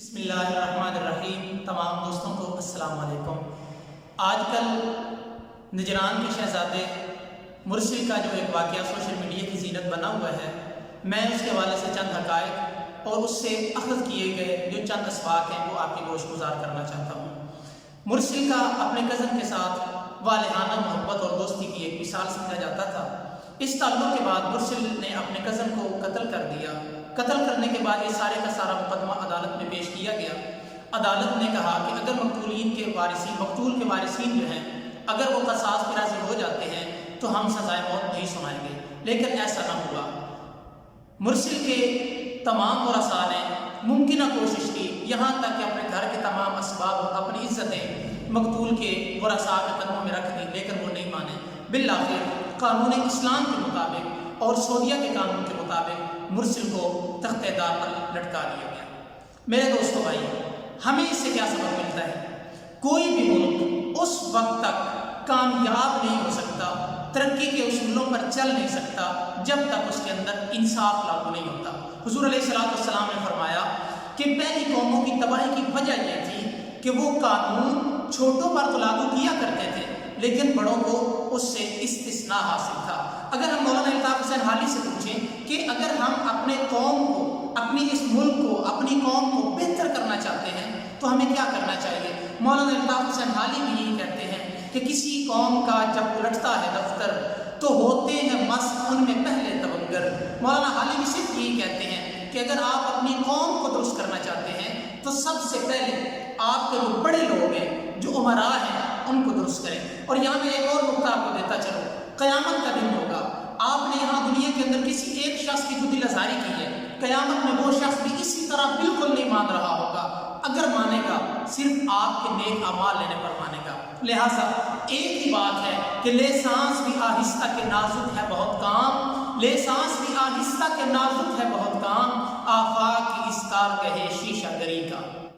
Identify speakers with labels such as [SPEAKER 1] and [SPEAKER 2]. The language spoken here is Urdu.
[SPEAKER 1] بسم اللہ الرحمن الرحیم۔ تمام دوستوں کو السلام علیکم۔ آج کل نجران کے شہزادے مرسل کا جو ایک واقعہ سوشل میڈیا کی زینت بنا ہوا ہے، میں اس کے حوالے سے چند حقائق اور اس سے اخذ کیے گئے جو چند اسباق ہیں وہ آپ کی گوش گزار کرنا چاہتا ہوں۔ مرسل کا اپنے کزن کے ساتھ والہانہ محبت اور دوستی کی ایک مثال سمجھا جاتا تھا۔ اس تعلق کے بعد مرسل نے اپنے کزن کو قتل کر دیا۔ قتل کرنے کے بعد یہ سارے کا سارا مقدمہ عدالت میں پیش کیا گیا۔ عدالت نے کہا کہ اگر مقتول کے وارثین جو ہیں اگر وہ قصاص پر راضی ہو جاتے ہیں تو ہم سزائے موت نہیں سنائیں گے، لیکن ایسا نہ ہوا۔ مرسل کے تمام ورثاء نے ممکنہ کوشش کی، یہاں تک کہ اپنے گھر کے تمام اسباب اور اپنی عزتیں مقتول کے ورثاء کے قدموں میں رکھ دی، لیکن وہ نہیں مانے۔ بالآخر قانون اسلام کے مطابق اور سعودیہ کے قانون کے مطابق مرسل کو تختہ دار پر لٹکا دیا گیا۔ میرے دوستو بھائی، ہمیں اس سے کیا سبق ملتا ہے؟ کوئی بھی ملک اس وقت تک کامیاب نہیں ہو سکتا، ترقی کے اصولوں پر چل نہیں سکتا جب تک اس کے اندر انصاف لاگو نہیں ہوتا۔ حضور علیہ السلام نے فرمایا کہ پہلی قوموں کی تباہی کی وجہ یہ تھی کہ وہ قانون چھوٹوں پر تو لاگو کیا کرتے تھے لیکن بڑوں کو اس سے استثناء حاصل تھا۔ اگر ہم مولانا الطاف حسین حالی سے پوچھیں کہ اگر ہم اپنے قوم کو، اپنی اس ملک کو، اپنی قوم کو بہتر کرنا چاہتے ہیں تو ہمیں کیا کرنا چاہیے؟ مولانا الطاف حسین حالی بھی یہی کہتے ہیں کہ کسی قوم کا جب الٹتا ہے دفتر تو ہوتے ہیں مست ان میں پہلے تونگر۔ مولانا حالی بھی صرف یہی کہتے ہیں کہ اگر آپ اپنی قوم کو درست کرنا چاہتے ہیں تو سب سے پہلے آپ کے جو بڑے لوگ ہیں، جو امراء ہیں، ان کو درست کریں۔ اور یہاں میں ایک اور نقطہ آپ کو دیتا چلوں، قیامت کا دن ہوگا۔ آپ نے یہاں دنیا کے اندر کسی ایک شخص کی دل آزاری کی ہے، قیامت میں وہ شخص بھی اسی طرح بالکل نہیں مان رہا ہوگا۔ اگر مانے گا صرف آپ کے نیک اعمال لینے پر مانے گا۔ لہٰذا ایک ہی بات ہے کہ لے سانس بھی آہستہ کے نازک ہے بہت کام، لے سانس بھی آہستہ کے نازک ہے بہت کام، آفاق کی اس کار کہے شیشہ گری کا۔